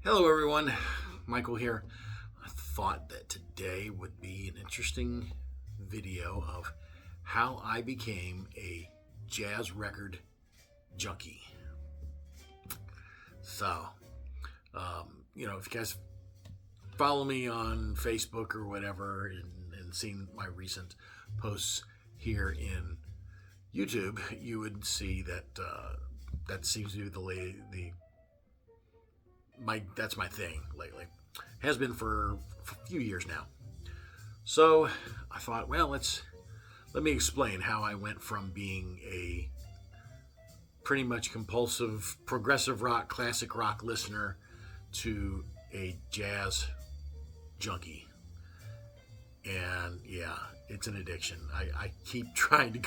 Hello, everyone. Michael here. I thought that today would be an interesting video of how I became a jazz record junkie. So, if you guys follow me on Facebook or whatever and seen my recent posts here in YouTube, you would see that that seems to be that's my thing lately. Has been for a few years now. So I thought, well, let me explain how I went from being a pretty much compulsive progressive rock, classic rock listener to a jazz junkie. And yeah, it's an addiction. I keep trying to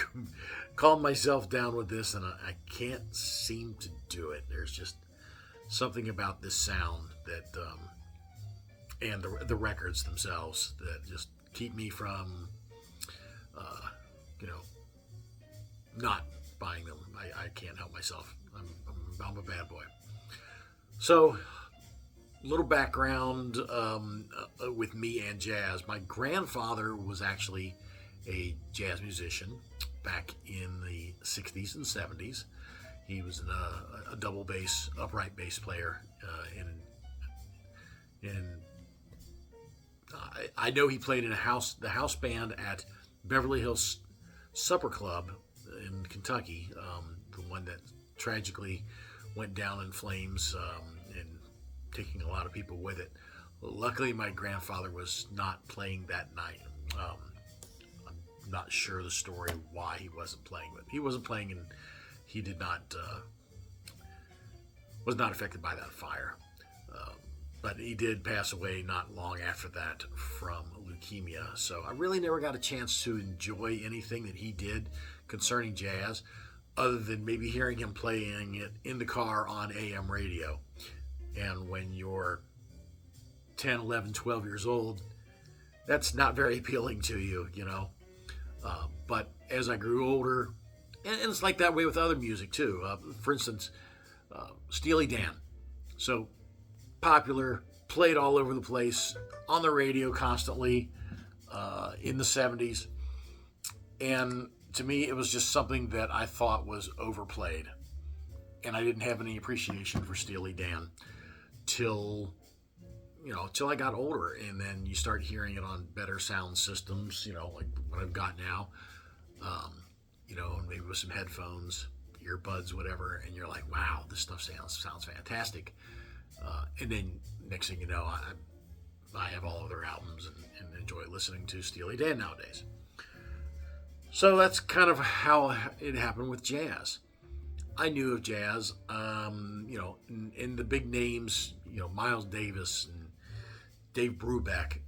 calm myself down with this, and I can't seem to do it. There's just something about this sound that, and the records themselves that just keep me from, uh, you know, not buying them. I can't help myself. I'm a bad boy. So, little background with me and jazz. My grandfather was actually a jazz musician back in the 60s and 70s. He was a double bass, upright bass player. I know he played in the house band at Beverly Hills Supper Club in Kentucky, the one that tragically went down in flames and taking a lot of people with it. Luckily, my grandfather was not playing that night. I'm not sure the story why he wasn't playing, but he wasn't playing, and he did not was not affected by that fire. But he did pass away not long after that from leukemia. So I really never got a chance to enjoy anything that he did concerning jazz, other than maybe hearing him playing it in the car on AM radio. And when you're 10, 11, 12 years old, that's not very appealing to you, you know. But as I grew older, and it's like that way with other music too. For instance, Steely Dan. So popular, played all over the place, on the radio constantly in the 70s. And to me, it was just something that I thought was overplayed. And I didn't have any appreciation for Steely Dan till I got older. And then you start hearing it on better sound systems, like what I've got now, and maybe with some headphones, earbuds, whatever. And you're like, wow, this stuff sounds fantastic. And then next thing you know, I have all of their albums and enjoy listening to Steely Dan nowadays. So that's kind of how it happened with jazz. I knew of jazz, in the big names, Miles Davis and Dave Brubeck.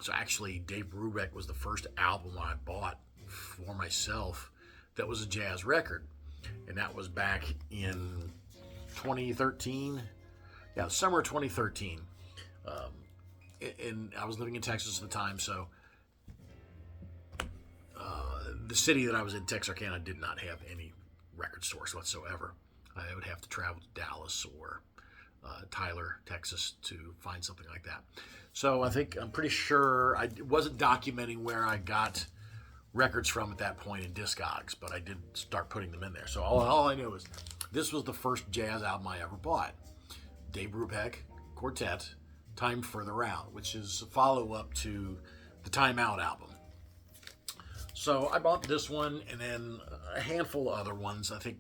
So actually, Dave Brubeck was the first album I bought for myself that was a jazz record. And that was back in 2013. Yeah, summer 2013. And I was living in Texas at the time, so the city that I was in, Texarkana, did not have any record stores whatsoever. I would have to travel to Dallas or Tyler, Texas to find something like that. So I'm pretty sure I wasn't documenting where I got records from at that point in Discogs, but I did start putting them in there. So all I knew is this was the first jazz album I ever bought. Dave Brubeck Quartet, Time Further Out, which is a follow-up to the Time Out album. So I bought this one and then a handful of other ones. I think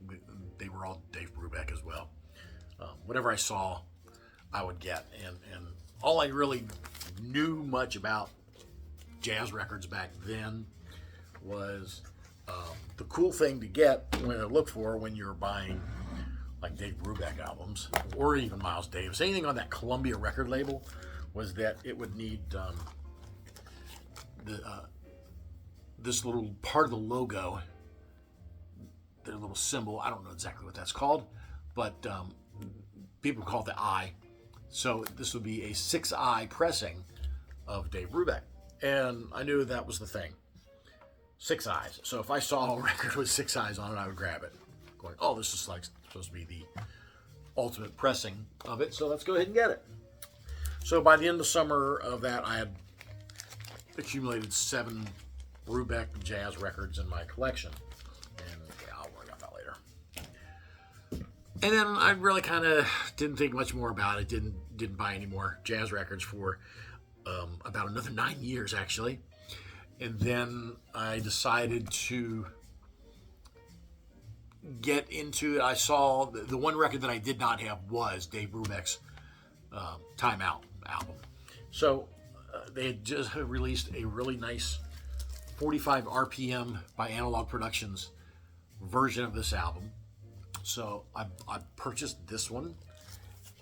they were all Dave Brubeck as well. Whatever I saw, I would get. And all I really knew much about jazz records back then was the cool thing to get, look for when you're buying like Dave Brubeck albums or even Miles Davis, anything on that Columbia record label, was that it would need this little part of the logo, their little symbol. I don't know exactly what that's called, but people call it the eye. So this would be a 6-eye pressing of Dave Brubeck. And I knew that was the thing. 6 eyes. So if I saw a record with 6 eyes on it, I would grab it. Going, oh, this is like supposed to be the ultimate pressing of it. So let's go ahead and get it. So by the end of the summer of that, I had accumulated 7 Brubeck jazz records in my collection. And yeah, I'll worry about that later. And then I really kind of didn't think much more about it. Didn't buy any more jazz records for about another 9 years, actually. And then I decided to get into it. I saw the one record that I did not have was Dave Brubeck's Time Out album. So they had just released a really nice 45 RPM by Analog Productions version of this album. So I purchased this one,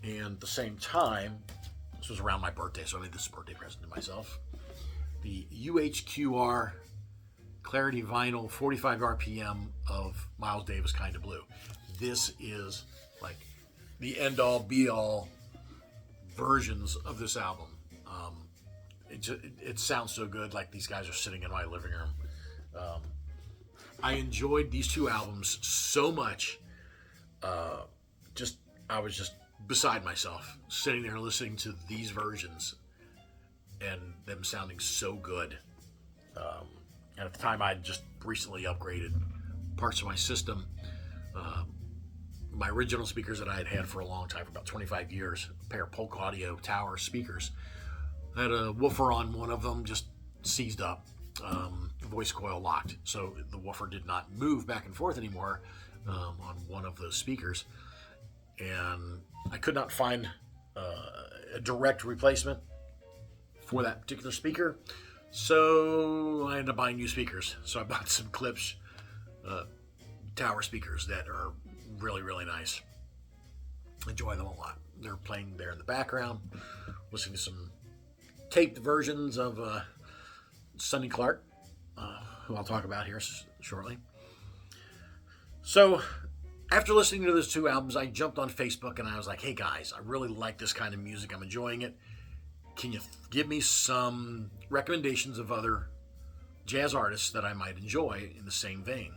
and at the same time, this was around my birthday, so I made this birthday present to myself. The UHQR Clarity Vinyl 45 RPM of Miles Davis Kinda Blue. This is like the end-all, be-all versions of this album. It sounds so good, like these guys are sitting in my living room. I enjoyed these 2 albums so much. I was just beside myself, sitting there listening to these versions and them sounding so good. And at the time, I'd just recently upgraded parts of my system. My original speakers that I had had for a long time, for about 25 years, a pair of Polk Audio Tower speakers. I had a woofer on one of them, just seized up, voice coil locked. So the woofer did not move back and forth anymore on one of those speakers. And I could not find a direct replacement for that particular speaker. So I ended up buying new speakers. So I bought some Klipsch Tower speakers that are really, really nice. Enjoy them a lot. They're playing there in the background, listening to some taped versions of Sonny Clark, who I'll talk about here shortly. So after listening to those 2 albums, I jumped on Facebook and I was like, hey guys, I really like this kind of music. I'm enjoying it. Can you give me some recommendations of other jazz artists that I might enjoy in the same vein?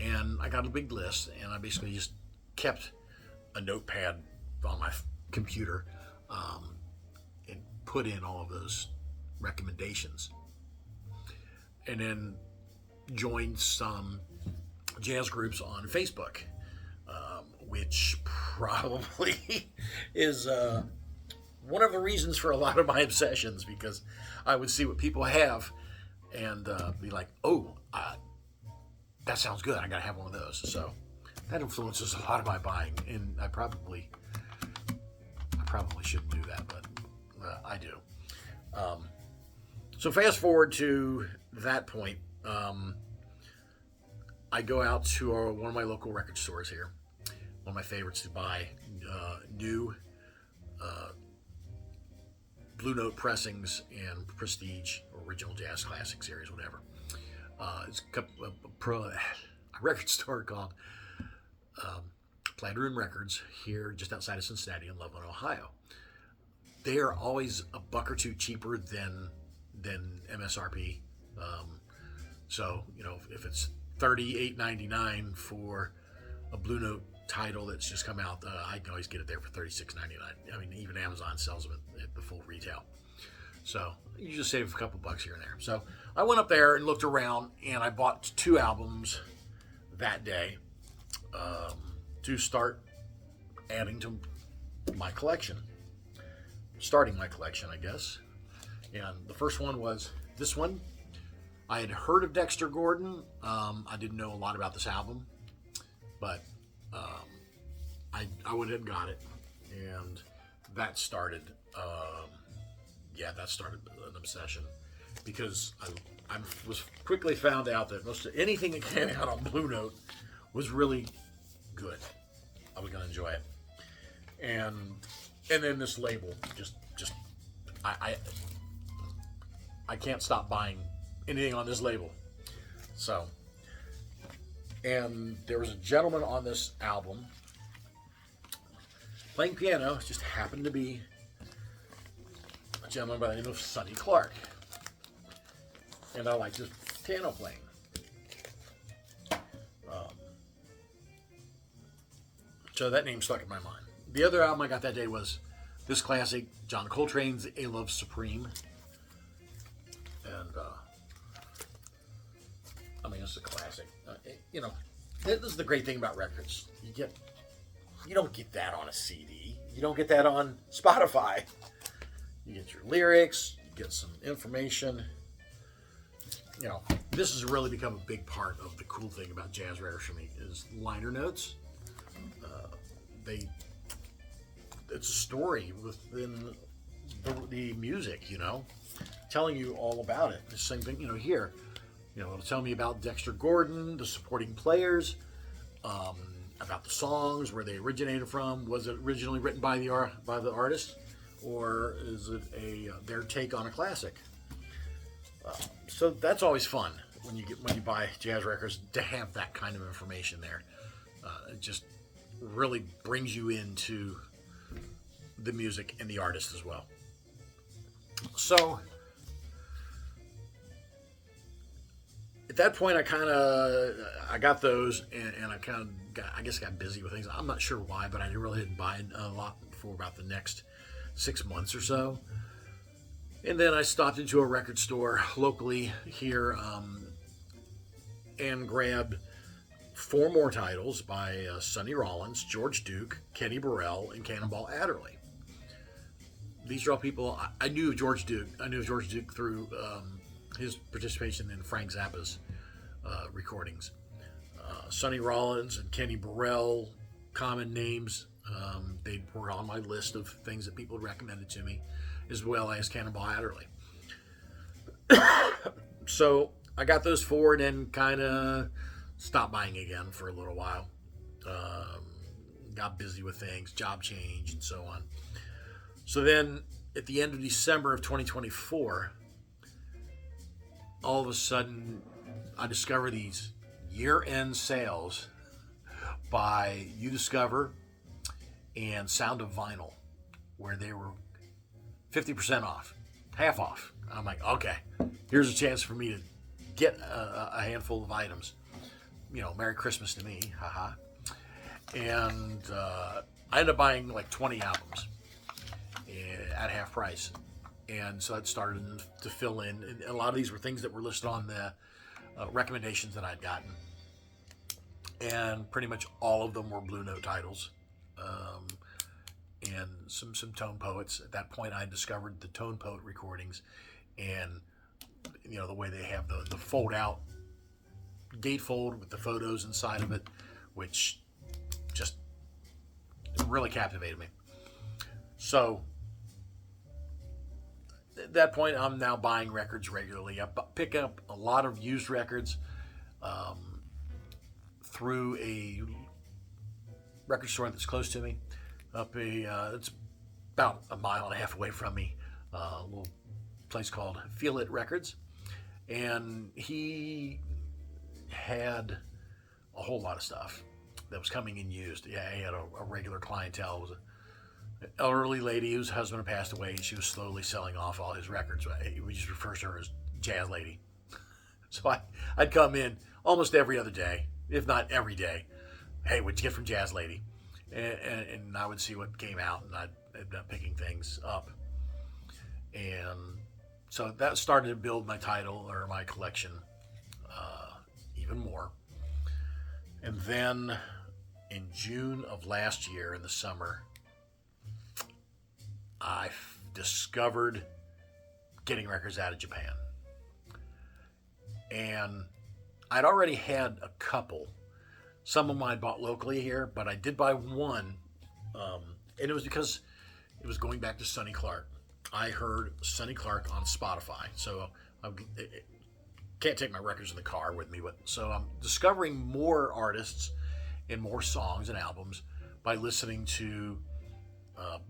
And I got a big list, and I basically just kept a notepad on my computer and put in all of those recommendations. And then joined some jazz groups on Facebook, which probably is one of the reasons for a lot of my obsessions, because I would see what people have and be like, oh, that sounds good. I got to have one of those. So that influences a lot of my buying, and I probably shouldn't do that, but I do. So fast forward to that point. I go out to one of my local record stores here, one of my favorites, to buy new Blue Note pressings and Prestige Original Jazz Classic Series, whatever. It's a record store called Plaid Room Records here just outside of Cincinnati in Loveland, Ohio. They are always a buck or two cheaper than MSRP. So, if it's $38.99 for a Blue Note title that's just come out, I can always get it there for $36.99. I mean, even Amazon sells them at the full retail. So you just save a couple bucks here and there. So I went up there and looked around, and I bought 2 albums that day to start adding to my collection. Starting my collection, I guess. And the first one was this one. I had heard of Dexter Gordon. I didn't know a lot about this album, but I went ahead and got it, and that started an obsession, because I was quickly found out that most of anything that came out on Blue Note was really good. I was going to enjoy it, and then this label just I can't stop buying anything on this label. So, and there was a gentleman on this album playing piano. Just happened to be a gentleman by the name of Sonny Clark, and I liked his piano playing. So that name stuck in my mind. The other album I got that day was this classic, John Coltrane's A Love Supreme. And, I mean, it's a classic. You know, this is the great thing about records. You don't get that on a CD. You don't get that on Spotify. You get your lyrics, you get some information. You know, this has really become a big part of the cool thing about jazz records for me is liner notes. It's a story within the music, you know, telling you all about it. The same thing, you know, here. You know, it'll tell me about Dexter Gordon, the supporting players, about the songs, where they originated from. Was it originally written by the artist, or is it their take on a classic? So that's always fun when you buy jazz records to have that kind of information there. It just really brings you into the music and the artist as well. So at that point, I got those, and I kind of got busy with things. I'm not sure why, but I really didn't buy a lot for about the next 6 months or so. And then I stopped into a record store locally here and grabbed 4 more titles by Sonny Rollins, George Duke, Kenny Burrell, and Cannonball Adderley. These are all people I knew. George Duke. I knew George Duke through his participation in Frank Zappa's recordings. Sonny Rollins and Kenny Burrell, common names. They were on my list of things that people recommended to me, as well as Cannonball Adderley. So I got those 4 and then kind of stopped buying again for a little while. Got busy with things, job change, and so on. So then at the end of December of 2024, all of a sudden I discover these year-end sales by You Discover and Sound of Vinyl, where they were 50% off, half off. I'm like, okay, here's a chance for me to get a handful of items. You know, Merry Christmas to me, haha. And I ended up buying like 20 albums at half price. And so that started to fill in. And a lot of these were things that were listed on the recommendations that I'd gotten. And pretty much all of them were Blue Note titles. And some Tone Poets. At that point, I discovered the Tone Poet recordings, and you know the way they have the fold out gatefold with the photos inside of it, which just really captivated me. So at that point, I'm now buying records regularly. I pick up a lot of used records through a record store that's close to me. It's about a mile and a half away from me, a little place called Feel It Records, and he had a whole lot of stuff that was coming in used. Yeah, he had a regular clientele. It was an elderly lady whose husband had passed away, and she was slowly selling off all his records. We just refer to her as Jazz Lady. So I'd come in almost every other day, if not every day. Hey, what'd you get from Jazz Lady? And I would see what came out, and I'd end up picking things up. And so that started to build my title or my collection even more. And then in June of last year, in the summer, I discovered getting records out of Japan. And I'd already had a couple. Some of them I bought locally here, but I did buy one, and it was because it was going back to Sonny Clark. I heard Sonny Clark on Spotify, so I can't take my records in the car with me, but so I'm discovering more artists and more songs and albums by listening to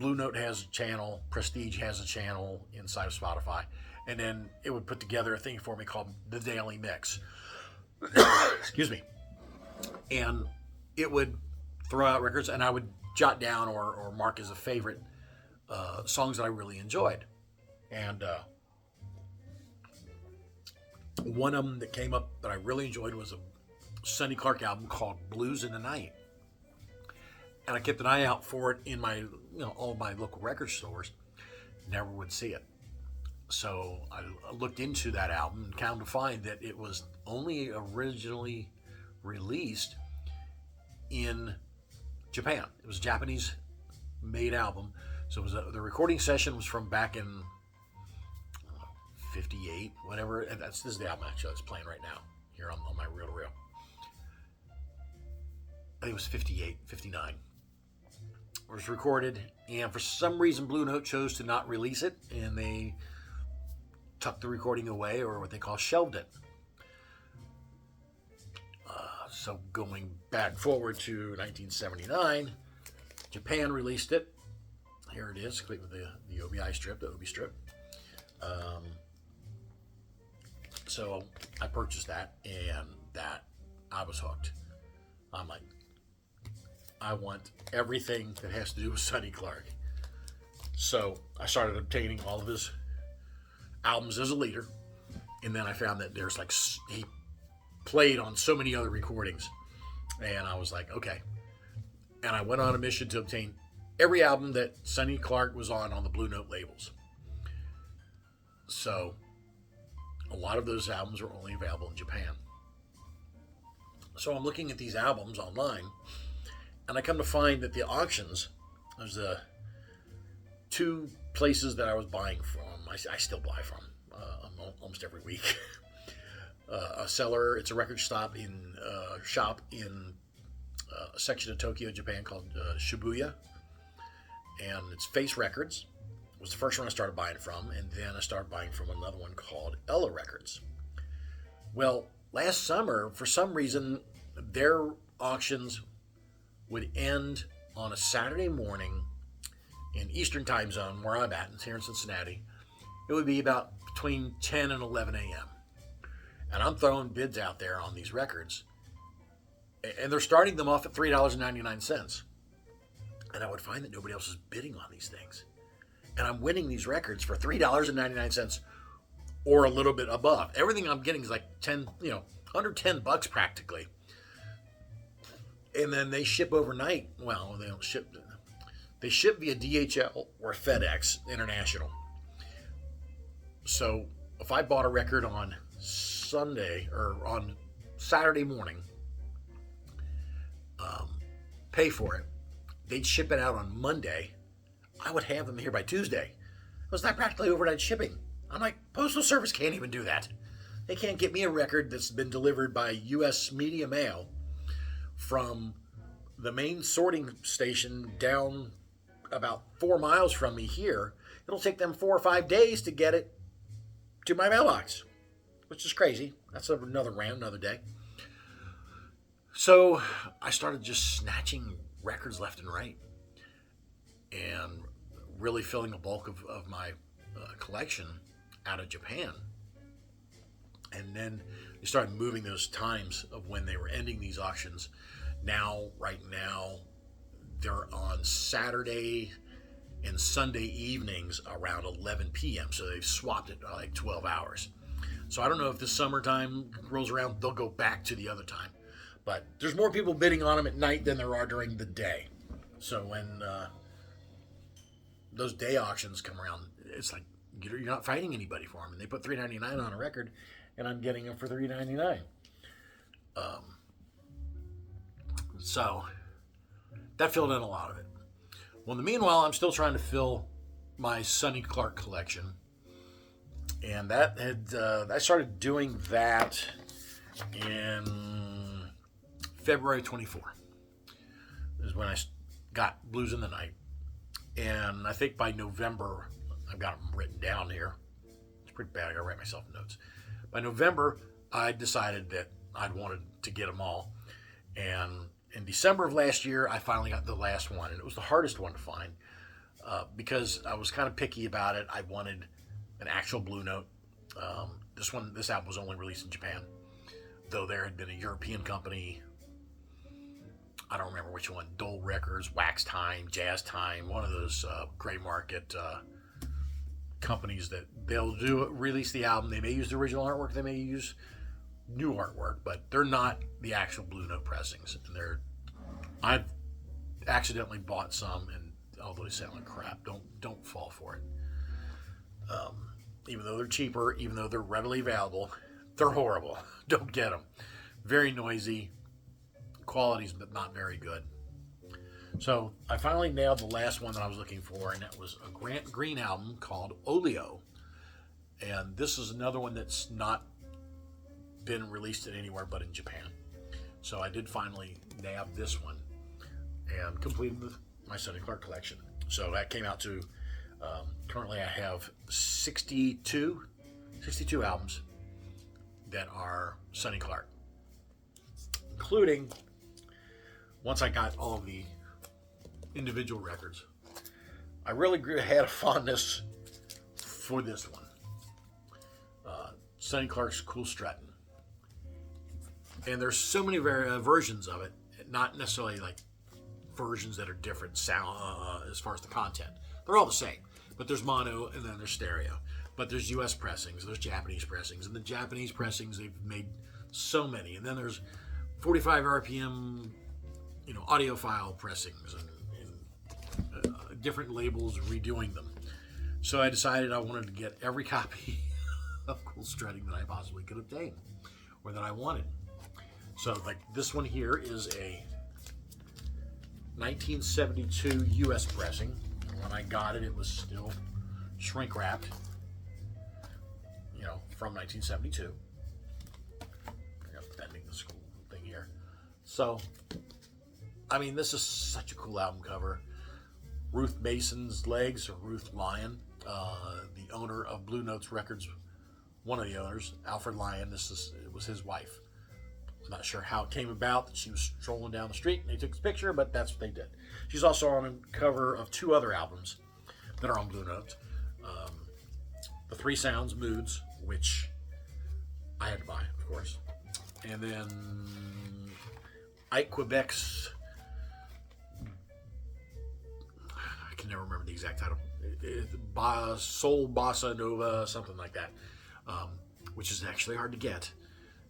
Blue Note has a channel, Prestige has a channel inside of Spotify, and then it would put together a thing for me called The Daily Mix. Excuse me. And it would throw out records, and I would jot down or mark as a favorite songs that I really enjoyed. And one of them that came up that I really enjoyed was a Sonny Clark album called Blues in the Night. and I kept an eye out for it in my, all my local record stores. Never would see it. So I looked into that album and came to find that it was only originally released in Japan. It was a Japanese-made album. So it was the recording session was from back in 58, whatever. And this is the album actually that's playing right now here on my reel-to-reel. I think it was 58, 59. It was recorded, and for some reason Blue Note chose to not release it, and they tucked the recording away, or what they call shelved it. So going back forward to 1979, Japan released it. Here it is, complete with the OBI strip, the OB strip. So I purchased that, and that I was hooked. I'm like, I want everything that has to do with Sonny Clark. So I started obtaining all of his albums as a leader, and then I found that there's like, he played on so many other recordings, and I was like, okay. And I went on a mission to obtain every album that Sonny Clark was on the Blue Note labels. So a lot of those albums were only available in Japan. So I'm looking at these albums online, and I come to find that the auctions, there's two places that I was buying from. I still buy from almost every week. A seller, it's a record shop in a section of Tokyo, Japan called Shibuya, and it's Face Records. It was the first one I started buying from, and then I started buying from another one called Ella Records. Well, last summer, for some reason, their auctions would end on a Saturday morning in Eastern Time Zone, where I'm at, here in Cincinnati. It would be about between 10 and 11 a.m. And I'm throwing bids out there on these records, and they're starting them off at $3.99. And I would find that nobody else is bidding on these things. And I'm winning these records for $3.99 or a little bit above. Everything I'm getting is like under $10 practically. And then they ship overnight. Well, they don't ship. They ship via DHL or FedEx International. So if I bought a record on Sunday or on Saturday morning, pay for it, they'd ship it out on Monday. I would have them here by Tuesday. It was not practically overnight shipping. I'm like, Postal Service can't even do that. They can't get me a record that's been delivered by U.S. Media Mail from the main sorting station down about 4 miles from me here. It'll take them 4 or 5 days to get it to my mailbox, which is crazy. That's another rant, another day. So I started just snatching records left and right and really filling a bulk of my collection out of Japan. And then they started moving those times of when they were ending these auctions. Right now, they're on Saturday and Sunday evenings around 11 p.m. So they've swapped it like 12 hours. So I don't know if the summertime rolls around, they'll go back to the other time. But there's more people bidding on them at night than there are during the day. So when those day auctions come around, it's like you're not fighting anybody for them. And they put $3.99 on a record, and I'm getting them for $3.99. So that filled in a lot of it. Well, in the meanwhile, I'm still trying to fill my Sonny Clark collection, and I started doing that in February 24. Is when I got Blues in the Night, and I think by November, I've got them written down here. It's pretty bad. I gotta write myself notes. By November, I decided that I'd wanted to get them all, and in December of last year, I finally got the last one, and it was the hardest one to find because I was kind of picky about it. I wanted an actual Blue Note. This album was only released in Japan, though there had been a European company. I don't remember which one. Dole Records, Wax Time, Jazz Time, one of those gray market companies that they'll release the album. They may use the original artwork. They may use new artwork, but they're not the actual Blue Note pressings. And accidentally bought some, and although they sound like crap, don't fall for it. Even though they're cheaper, even though they're readily available, they're horrible. Don't get them. Very noisy. Quality's but not very good. So I finally nailed the last one that I was looking for, and that was a Grant Green album called Oleo. And this is another one that's not been released anywhere but in Japan. So I did finally nab this one and completed my Sonny Clark collection. So that came out to, currently I have 62 albums that are Sonny Clark, including, once I got all of the individual records, I really had a fondness for this one. Sonny Clark's Cool Struttin'. And there's so many versions of it, not necessarily like versions that are different sound as far as the content. They're all the same, but there's mono and then there's stereo. But there's US pressings, there's Japanese pressings, and the Japanese pressings, they've made so many. And then there's 45 RPM, audiophile pressings and different labels redoing them. So I decided I wanted to get every copy of Cool Strutting that I possibly could obtain, or that I wanted. So like this one here is a 1972 US pressing. When I got it, it was still shrink wrapped, from 1972. I'm bending the school thing here. So, I mean, this is such a cool album cover. Ruth Mason's legs, or Ruth Lyon, the owner of Blue Notes Records, one of the owners, Alfred Lyon. It was his wife. I'm not sure how it came about that she was strolling down the street and they took this picture, but that's what they did. She's also on a cover of 2 other albums that are on Blue Notes. The Three Sounds Moods, which I had to buy, of course. And then Ike Quebec's, I can never remember the exact title, Soul Bossa Nova, something like that, which is actually hard to get.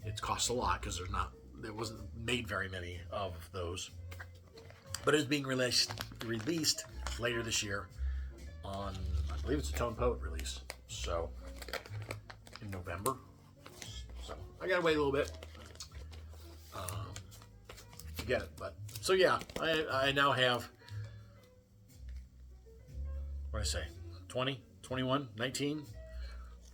It costs a lot because there wasn't made very many of those. But it's being released later this year on, I believe it's a Tone Poet release. So, in November. So, I gotta wait a little bit to get it. But, so yeah, I now have, what did I say, 20, 21, 19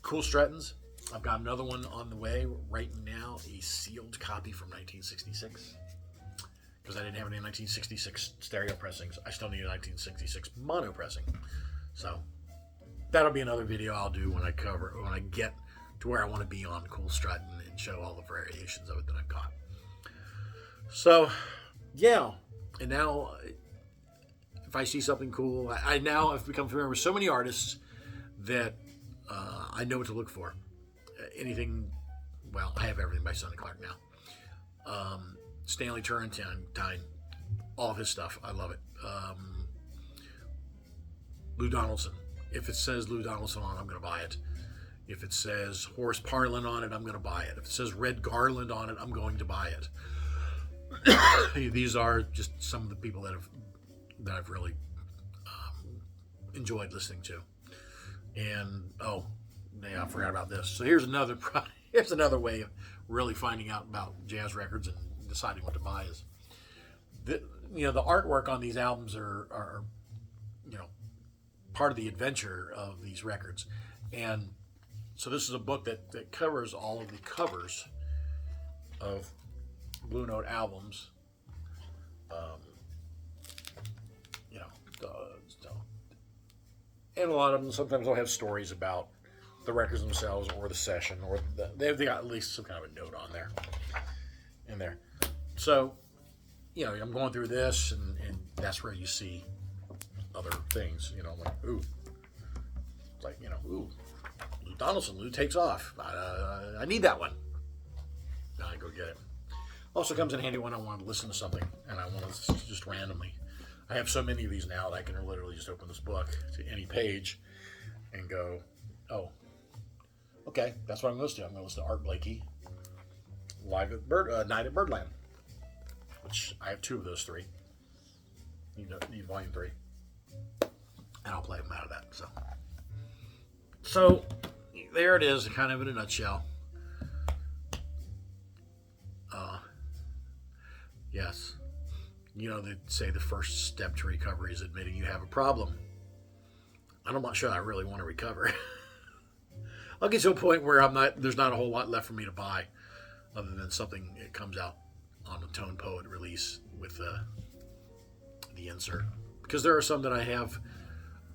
Cool Struttins. I've got another one on the way right now, a sealed copy from 1966. Because I didn't have any 1966 stereo pressings. I still need a 1966 mono pressing. So that'll be another video I'll do when I get to where I want to be on Cool Struttin' and show all the variations of it that I've got. So, yeah. And now, if I see something cool, I now have become familiar with so many artists that I know what to look for. Anything, well, I have everything by Sonny Clark now. Stanley Turrentine, all of his stuff, I love it. Lou Donaldson. If it says Lou Donaldson on it, I'm going to buy it. If it says Horace Parlan on it, I'm going to buy it. If it says Red Garland on it, I'm going to buy it. These are just some of the people that I've really enjoyed listening to. And I forgot about this. So here's another way of really finding out about jazz records and deciding what to buy is the artwork on these albums are part of the adventure of these records. And so this is a book that covers all of the covers of Blue Note albums. And a lot of them sometimes will have stories about the records themselves or the session, or they've got at least some kind of a note on there. In there. So, I'm going through this, and that's where you see other things, ooh, Lou Donaldson, Lou Takes Off. I need that one. Now I go get it. Also comes in handy when I want to listen to something, and I want to just randomly. I have so many of these now that I can literally just open this book to any page and go, oh, okay, that's what I'm going to listen to. I'm going to listen to Art Blakey, Live at Night at Birdland, which I have 2 of those 3. need volume 3. And I'll play them out of that. So there it is, kind of in a nutshell. Yes. They say the first step to recovery is admitting you have a problem. I'm not sure I really want to recover. I'll get to a point where there's not a whole lot left for me to buy other than something that comes out on a Tone Poet release with the insert. Because there are some that I have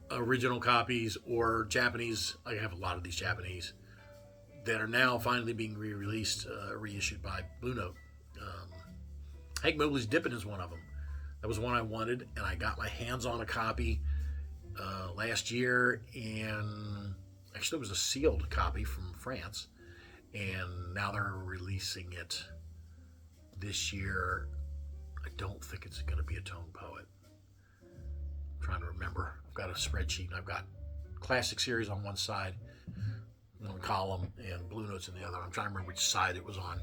original copies or Japanese. I have a lot of these Japanese that are now finally being re-released, reissued by Blue Note. Hank Mobley's Dippin' is one of them. That was one I wanted, and I got my hands on a copy last year, and actually it was a sealed copy from France, and now they're releasing it this year. I don't think it's going to be a Tone Poet. I'm trying to remember. I've got a spreadsheet, and I've got Classic Series on one side, one column, and Blue Notes in the other. I'm trying to remember which side it was on.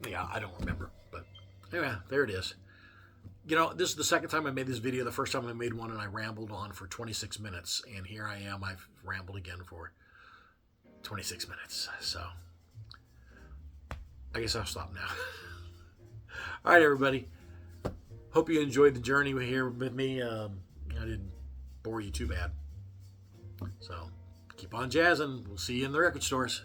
Yeah, I don't remember, but anyway, there it is. This is the second time I made this video. The first time I made one and I rambled on for 26 minutes, and here I am. I've rambled again for 26 minutes, so I guess I'll stop now. All right, everybody. Hope you enjoyed the journey here with me. I didn't bore you too bad. So keep on jazzing. We'll see you in the record stores.